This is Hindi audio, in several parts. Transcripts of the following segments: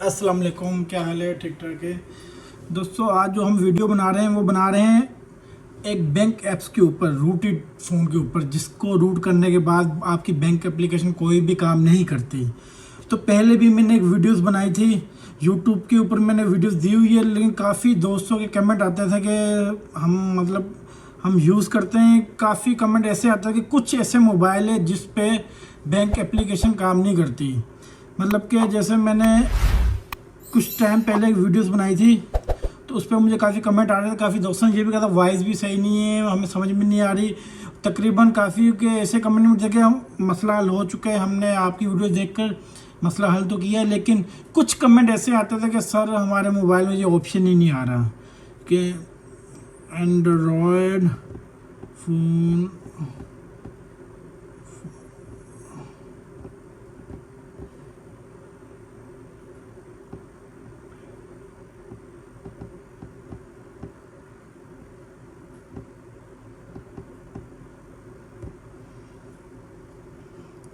अस्सलाम वालेकुम, क्या हाल है? ठीक ठाक है दोस्तों। आज जो हम वीडियो बना रहे हैं वो बना रहे हैं एक बैंक ऐप्स के ऊपर, रूटेड फ़ोन के ऊपर, जिसको रूट करने के बाद आपकी बैंक एप्लीकेशन कोई भी काम नहीं करती। तो पहले भी मैंने एक वीडियोस बनाई थी यूट्यूब के ऊपर, मैंने वीडियोस दी हुई है, लेकिन काफ़ी दोस्तों के कमेंट आते थे कि हम यूज़ करते हैं। काफ़ी कमेंट ऐसे आते हैं कि कुछ ऐसे मोबाइल है जिस पे बैंक एप्लीकेशन काम नहीं करती। मतलब कि जैसे मैंने कुछ टाइम पहले एक वीडियोस बनाई थी तो उस पर मुझे काफ़ी कमेंट आ रहे थे, काफ़ी दोस्तों ने ये भी कहा था वॉइस भी सही नहीं है, हमें समझ में नहीं आ रही। तकरीबन काफ़ी के ऐसे कमेंट मुझे कि हम मसला हल हो चुका है, हमने आपकी वीडियो देखकर मसला हल तो किया है, लेकिन कुछ कमेंट ऐसे आते थे कि सर हमारे मोबाइल में ये ऑप्शन ही नहीं आ रहा कि एंड्रॉयड फ़ोन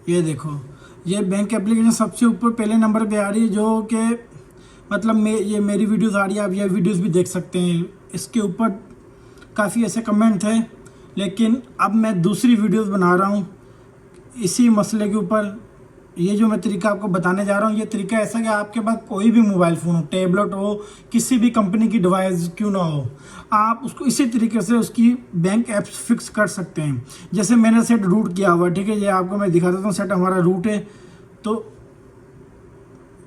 ये देखो, ये बैंक एप्लीकेशन सबसे ऊपर पहले नंबर पे आ रही है, जो कि मतलब ये मेरी वीडियोस आ रही है, आप ये वीडियोस भी देख सकते हैं। इसके ऊपर काफ़ी ऐसे कमेंट थे, लेकिन अब मैं दूसरी वीडियोस बना रहा हूँ इसी मसले के ऊपर। ये जो मैं तरीका आपको बताने जा रहा हूँ, ये तरीका ऐसा कि आपके पास कोई भी मोबाइल फ़ोन हो, टैबलेट हो, किसी भी कंपनी की डिवाइस क्यों ना हो, आप उसको इसी तरीके से उसकी बैंक ऐप्स फिक्स कर सकते हैं। जैसे मैंने सेट रूट किया हुआ, ठीक है, ये आपको मैं दिखा देता हूँ। सेट हमारा रूट है, तो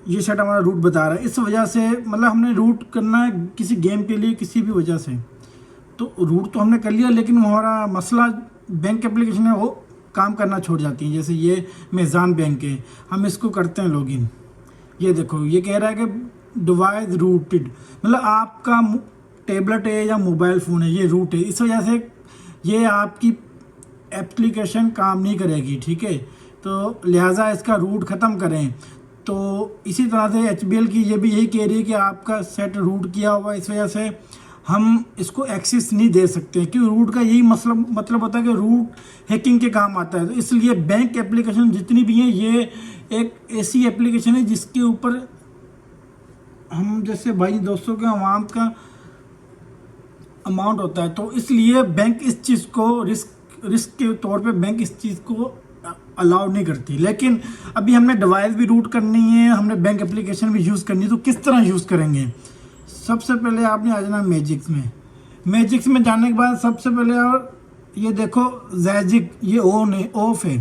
ये सेट हमारा रूट बता रहा है। इस वजह से मतलब हमने रूट करना है किसी गेम के लिए, किसी भी वजह से, तो रूट तो हमने कर लिया, लेकिन हमारा मसला बैंक एप्लीकेशन है वो काम करना छोड़ जाती हैं। जैसे ये मेज़ान बैंक है, हम इसको करते हैं लॉगिन। ये देखो, ये कह रहा है कि डिवाइस रूटेड, मतलब आपका टैबलेट है या मोबाइल फ़ोन है, ये रूट है, इस वजह से ये आपकी एप्लीकेशन काम नहीं करेगी, ठीक है। तो लिहाजा इसका रूट ख़त्म करें। तो इसी तरह से HBL की ये भी यही कह रही है कि आपका सेट रूट किया हुआ, इस वजह से हम इसको एक्सेस नहीं दे सकते, क्योंकि रूट का यही मतलब होता है कि रूट हैकिंग के काम आता है। तो इसलिए बैंक एप्लीकेशन जितनी भी हैं, ये एक ऐसी एप्लीकेशन है जिसके ऊपर हम जैसे भाई दोस्तों के अमाउंट का अमाउंट होता है, तो इसलिए बैंक इस चीज़ को रिस्क के तौर पे बैंक इस चीज़ को अलाउ नहीं करती। लेकिन अभी हमने डिवाइस भी रूट करनी है, हमने बैंक एप्लीकेशन भी यूज़ करनी है, तो किस तरह यूज़ करेंगे? सबसे पहले आपने आ जाना मैजिक्स में जाने के बाद सबसे पहले, और ये देखो जैजिक, ये ऑन है, ऑफ है,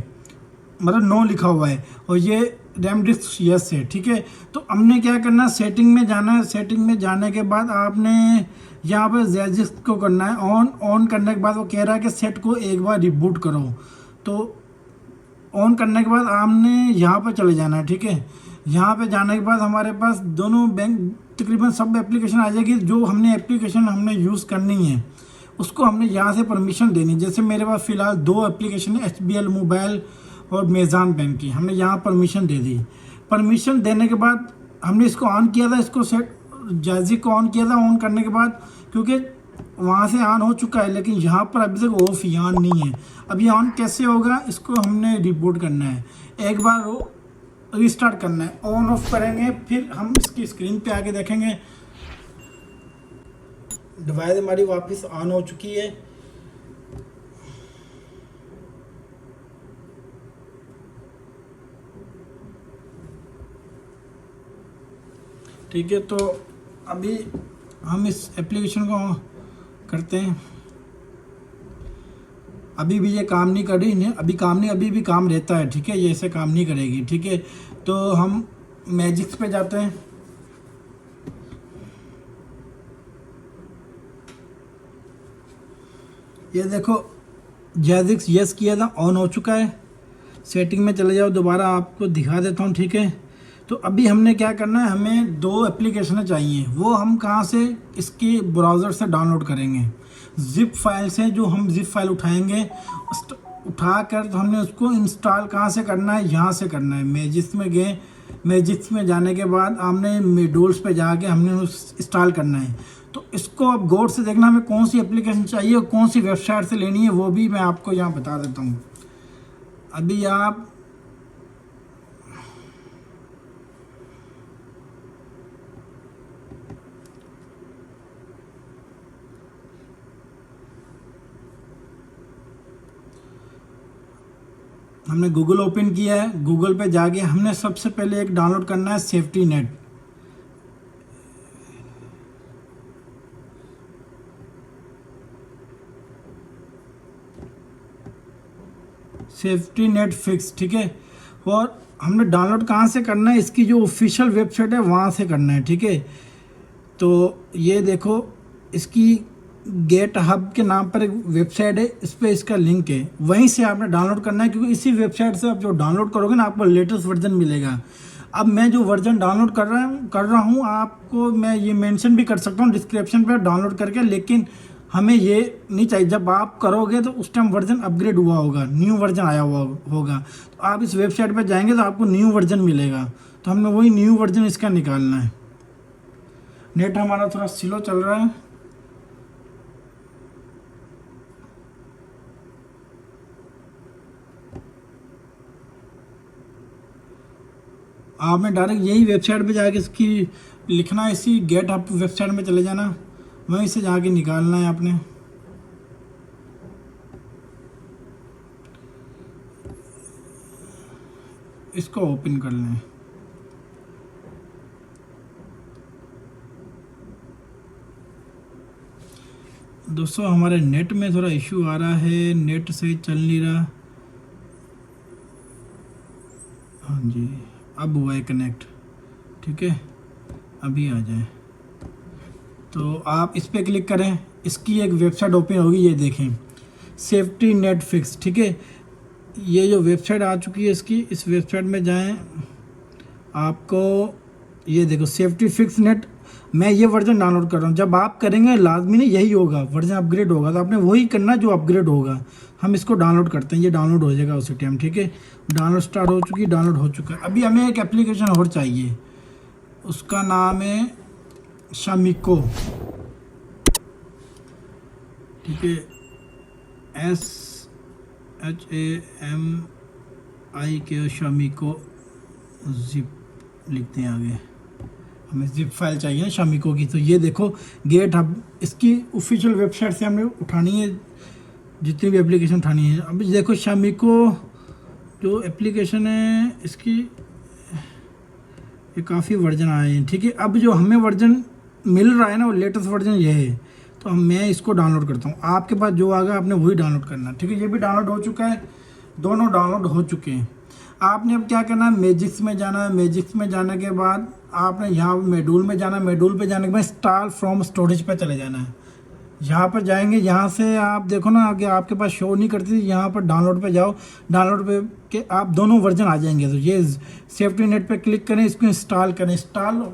मतलब नो लिखा हुआ है, और ये रैम डिस्क यस है, ठीक है। तो हमने क्या करना, सेटिंग में जाना है। सेटिंग में जाने के बाद आपने यहाँ पर जैजिक को करना है ऑन करने के बाद वो कह रहा है कि सेट को एक बार रिबूट करो। तो ऑन करने के बाद आपने यहाँ पर चले जाना है, ठीक है। यहाँ पे जाने के बाद हमारे पास दोनों बैंक तकरीबन सब एप्लीकेशन आ जाएगी। जो हमने यूज़ करनी है उसको हमने यहाँ से परमिशन देनी। जैसे मेरे पास फ़िलहाल 2 एप्लीकेशन है, HBL मोबाइल और मेज़ान बैंक की, हमने यहाँ परमिशन दे दी। परमिशन देने के बाद हमने इसको ऑन किया था, इसको सेट जैजिक को ऑन किया था। ऑन करने के बाद क्योंकि वहाँ से ऑन हो चुका है, लेकिन यहाँ पर अभी तक ऑफ ही ऑन नहीं है। अब ये ऑन कैसे होगा, इसको हमने रिबूट करना है, एक बार वो रिस्टार्ट करना है, ऑन ऑफ करेंगे, फिर हम इसकी स्क्रीन पे आके देखेंगे डिवाइस हमारी वापस ऑन हो चुकी है। ठीक है, तो अभी हम इस एप्लीकेशन को करते हैं। अभी भी ये काम नहीं कर रही है, अभी भी काम रहता है, ठीक है, ये ऐसे काम नहीं करेगी, ठीक है। तो हम मैजिक्स पे जाते हैं। ये देखो जैजिक्स यस किया था, ऑन हो चुका है। सेटिंग में चले जाओ, दोबारा आपको दिखा देता हूँ, ठीक है। तो अभी हमने क्या करना है, हमें 2 एप्लीकेशनें चाहिए, वो हम कहाँ से, इसके ब्राउज़र से डाउनलोड करेंगे। ज़िप फाइल से, जो हम ज़िप फाइल उठाएंगे, उठा कर तो हमने उसको इंस्टॉल कहाँ से करना है, यहाँ से करना है। मैजिक्स में गए, मैजिक्स में जाने के बाद हमने मेडोल्स पे जाके हमने इंस्टॉल करना है। तो इसको अब गौर से देखना, हमें कौन सी एप्लीकेशन चाहिए और कौन सी वेबसाइट से लेनी है, वो भी मैं आपको यहाँ बता देता हूँ। अभी आप हमने गूगल ओपन किया है। गूगल पे जाके हमने सबसे पहले एक डाउनलोड करना है safety net. Safety net fix, ठीक है। और हमने डाउनलोड कहाँ से करना है, इसकी जो ऑफिशियल वेबसाइट है वहाँ से करना है, ठीक है। तो ये देखो, इसकी गेट हब के नाम पर एक वेबसाइट है, इस पर इसका लिंक है, वहीं से आपने डाउनलोड करना है, क्योंकि इसी वेबसाइट से आप जो डाउनलोड करोगे ना आपको लेटेस्ट वर्जन मिलेगा। अब मैं जो वर्जन डाउनलोड कर रहा हूँ आपको मैं ये मेंशन भी कर सकता हूँ डिस्क्रिप्शन पे डाउनलोड करके, लेकिन हमें ये नहीं चाहिए। जब आप करोगे तो उस टाइम वर्जन अपग्रेड हुआ होगा, न्यू वर्जन आया हुआ होगा, तो आप इस वेबसाइट पर जाएंगे तो आपको न्यू वर्जन मिलेगा। तो हमने वही न्यू वर्जन इसका निकालना है। नेट हमारा थोड़ा स्लो चल रहा है। आपने डायरेक्ट यही वेबसाइट पे जाके इसकी लिखना है, इसी गेट हब वेबसाइट में चले जाना, वहीं से जाके निकालना है आपने। इसको ओपन कर लें। दोस्तों हमारे नेट में थोड़ा इशू आ रहा है, नेट सही चल नहीं रहा। हाँ जी, अब हुआ है कनेक्ट, ठीक है, अभी आ जाए। तो आप इस पर क्लिक करें, इसकी एक वेबसाइट ओपन होगी, ये देखें, सेफ्टी नेट फिक्स, ठीक है। ये जो वेबसाइट आ चुकी है इसकी, इस वेबसाइट में जाएं, आपको ये देखो सेफ्टी फिक्स नेट। मैं ये वर्जन डाउनलोड कर रहा हूँ, जब आप करेंगे लाजमी नहीं यही होगा, वर्जन अपग्रेड होगा, तो आपने वही करना जो अपग्रेड होगा। हम इसको डाउनलोड करते हैं, ये डाउनलोड हो जाएगा उसी टाइम, ठीक है। डाउनलोड स्टार्ट हो चुकी, डाउनलोड हो चुका है। अभी हमें एक एप्लीकेशन और चाहिए, उसका नाम है शामिको, ठीक है, SHAMIKO, शामिको जिप लिखते हैं आगे। हमें जिप फाइल चाहिए शामिको की। तो ये देखो गेट हब, इसकी ऑफिशियल वेबसाइट से हमने उठानी है, जितनी भी एप्लीकेशन उठानी है। अभी देखो शामिको जो एप्लीकेशन है इसकी ये काफ़ी वर्जन आए हैं, ठीक है। अब जो हमें वर्जन मिल रहा है ना वो लेटेस्ट वर्जन ये है, तो मैं इसको डाउनलोड करता हूँ। आपके पास जो आएगा आपने वही डाउनलोड करना, ठीक है। ये भी डाउनलोड हो चुका है, दोनों डाउनलोड हो चुके हैं। आपने अब क्या करना है, मैजिक्स में जाना है। मैजिक्स में जाने के बाद आपने यहाँ मेडूल में जाना है। मेडूल पे जाने के बाद इंस्टॉल फ्रॉम स्टोरेज पे चले जाना है। यहाँ पर जाएंगे, यहाँ से आप देखो ना आगे आपके पास शो नहीं करती, यहाँ पर डाउनलोड पे जाओ, डाउनलोड पे के आप दोनों वर्जन आ जाएंगे। तो ये सेफ्टी नेट पे क्लिक करें, इसको इंस्टॉल करें। इंस्टॉल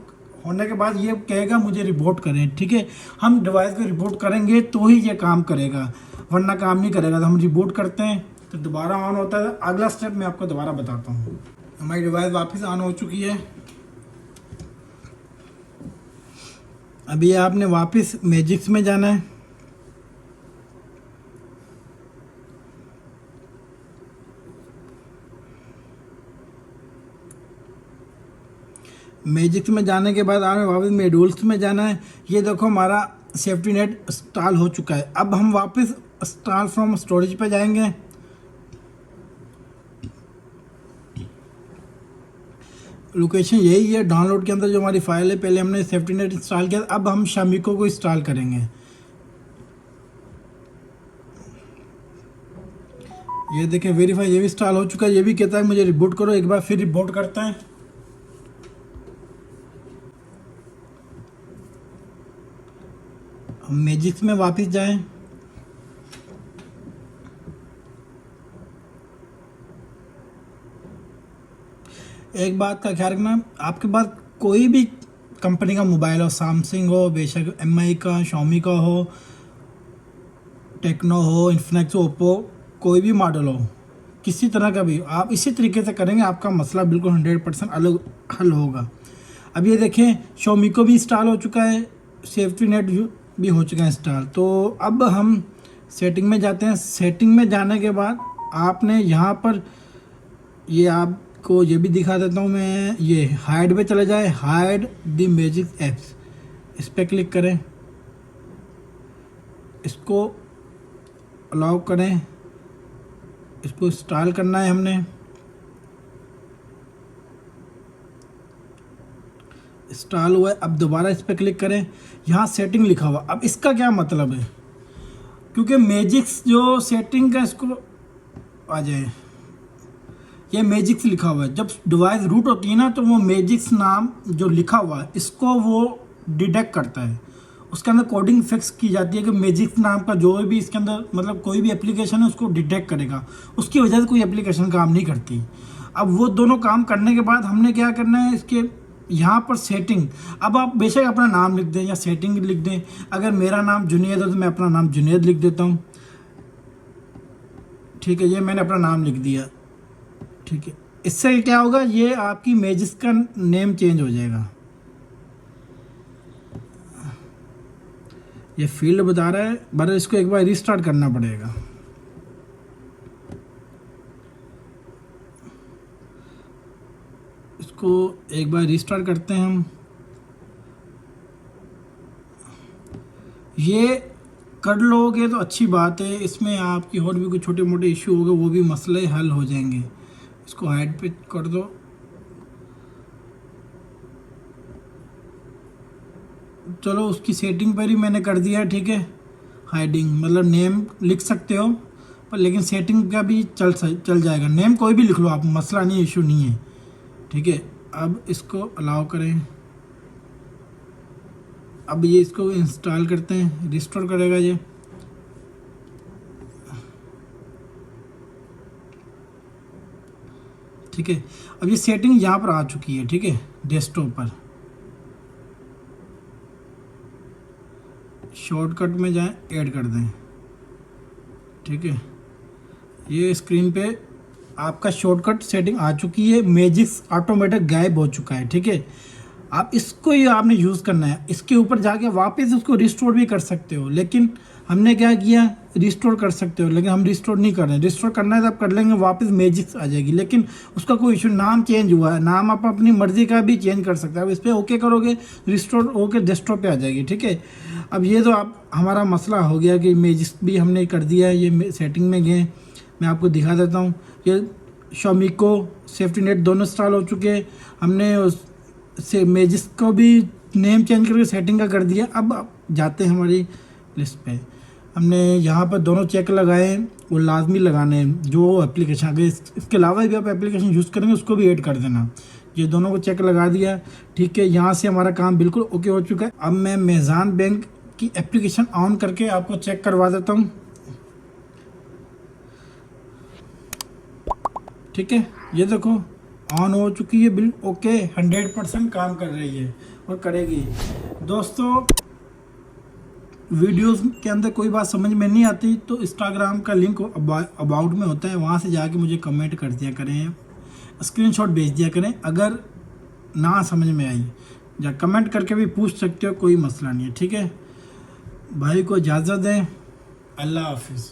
होने के बाद ये कहेगा मुझे रिपोर्ट करें, ठीक है। हम डिवाइस को रिपोर्ट करेंगे तो ही ये काम करेगा, वरना काम नहीं करेगा। तो हम रिपोर्ट करते हैं तो दोबारा ऑन होता है। अगला स्टेप मैं आपको दोबारा बताता हूँ। हमारी डिवाइस वापस ऑन हो चुकी है। अभी आपने वापस मैजिक्स में जाना है। मैजिक्स में जाने के बाद आपने वापस मेडूल्स में जाना है। ये देखो हमारा सेफ्टी नेट इंस्टॉल हो चुका है। अब हम वापस इंस्टॉल फ्रॉम स्टोरेज पे जाएंगे। लोकेशन यही है, डाउनलोड के अंदर जो हमारी फाइल है। पहले हमने सेफ्टी नेट इंस्टॉल किया, अब हम शामिको को इंस्टॉल करेंगे। ये देखें वेरीफाई, ये भी इंस्टॉल हो चुका है। ये भी कहता है मुझे रिबूट करो, एक बार फिर रिबूट करते हैं। हम मैजिक्स में वापस जाएं। एक बात का ख्याल रखना, आपके पास कोई भी कंपनी का मोबाइल हो, सैमसंग हो, बेशक एमआई का, शॉमी का हो, टेक्नो हो, इन्फिनिक्स हो, ओप्पो, कोई भी मॉडल हो, किसी तरह का भी, आप इसी तरीके से करेंगे आपका मसला बिल्कुल 100% अलग हल होगा। अब ये देखें शॉमी को भी इंस्टॉल हो चुका है, सेफ्टी नेट भी हो चुका है इंस्टॉल। तो अब हम सेटिंग में जाते हैं। सेटिंग में जाने के बाद आपने यहाँ पर ये आपको ये भी दिखा देता हूँ मैं, ये हाइड पे चले जाए, हाइड द मैजिक एप्स, इस पर क्लिक करें, इसको अलाउ करें। इसको इंस्टॉल करना है हमने। इंस्टॉल हुआ है, अब दोबारा इस पर क्लिक करें। यहाँ सेटिंग लिखा हुआ, अब इसका क्या मतलब है, क्योंकि मैजिक्स जो सेटिंग का, इसको आ जाए, ये मैजिक्स लिखा हुआ है। जब डिवाइस रूट होती है ना, तो वो मैजिक्स नाम जो लिखा हुआ है इसको वो डिटेक्ट करता है। उसके अंदर कोडिंग फिक्स की जाती है कि मैजिक्स नाम का जो भी इसके अंदर मतलब कोई भी एप्लीकेशन है उसको डिटेक्ट करेगा, उसकी वजह से कोई एप्लीकेशन काम नहीं करती। अब वो दोनों काम करने के बाद हमने क्या करना है, इसके यहाँ पर सेटिंग, अब आप बेशक अपना नाम लिख दें या सेटिंग लिख दें। अगर मेरा नाम जुनेद है तो मैं अपना नाम जुनेद लिख देता हूँ, ठीक है, ये मैंने अपना नाम लिख दिया, ठीक है। इससे क्या होगा, ये आपकी मैजिक्स का नेम चेंज हो जाएगा। ये फील्ड बता रहा है, बस इसको एक बार रिस्टार्ट करना पड़ेगा। इसको एक बार रिस्टार्ट करते हैं हम। ये कर लोगे तो अच्छी बात है, इसमें आपकी और भी कुछ छोटे मोटे इशू होंगे वो भी मसले हल हो जाएंगे। इसको हाइड पे कर दो। चलो उसकी सेटिंग पर ही मैंने कर दिया है, ठीक है। हाइडिंग मतलब नेम लिख सकते हो, पर लेकिन सेटिंग का भी चल जाएगा। नेम कोई भी लिख लो आप, मसला नहीं, इशू नहीं है, ठीक है। अब इसको अलाउ करें। अब ये इसको इंस्टॉल करते हैं, रिस्टोर करेगा ये। ठीक है, अब ये सेटिंग यहाँ पर आ चुकी है, ठीक है, डेस्कटॉप पर। शॉर्टकट में जाएं, ऐड कर दें, ठीक है। ये स्क्रीन पे आपका शॉर्टकट सेटिंग आ चुकी है, मैजिक्स ऑटोमेटिक गायब हो चुका है, ठीक है। आप इसको ही आपने यूज़ करना है। इसके ऊपर जाके वापस उसको रिस्टोर भी कर सकते हो, लेकिन हमने क्या किया, रिस्टोर कर सकते हो, लेकिन हम रिस्टोर नहीं कर रहे हैं। रिस्टोर करना है तो आप कर लेंगे, वापस मैजिक्स आ जाएगी, लेकिन उसका कोई इशू, नाम चेंज हुआ है, नाम आप अपनी मर्जी का भी चेंज कर सकते हैं। अब इस पर ओके करोगे, रिस्टोर होकर डेस्कटॉप पे आ जाएगी, ठीक है। अब ये तो आप हमारा मसला हो गया कि मैजिक्स भी हमने कर दिया है। ये सेटिंग में गए, मैं आपको दिखा देता हूँ। ये शॉमिको सेफ्टी नेट दोनों इंस्टॉल हो चुके हैं। हमने उस से मैजिक्स को भी नेम चेंज करके सेटिंग का कर दिया। अब जाते हैं हमारी लिस्ट पे। हमने यहाँ पर दोनों चेक लगाए, वो लाजमी लगाने हैं जो एप्लीकेशन, अगर इसके अलावा भी आप एप्लीकेशन यूज़ करेंगे उसको भी ऐड कर देना। ये दोनों को चेक लगा दिया, ठीक है। यहाँ से हमारा काम बिल्कुल ओके हो चुका है। अब मैं मेज़ान बैंक की एप्लीकेशन ऑन करके आपको चेक करवा देता हूँ, ठीक है। ये देखो ऑन हो चुकी है, बिल ओके, 100% काम कर रही है और करेगी। दोस्तों, वीडियोस के अंदर कोई बात समझ में नहीं आती तो इंस्टाग्राम का लिंक अबाउट में होता है, वहाँ से जाके मुझे कमेंट कर दिया करें, स्क्रीनशॉट भेज दिया करें। अगर ना समझ में आई या कमेंट करके भी पूछ सकते हो, कोई मसला नहीं है, ठीक है। भाई को इजाज़त दें, अल्लाह हाफिज़।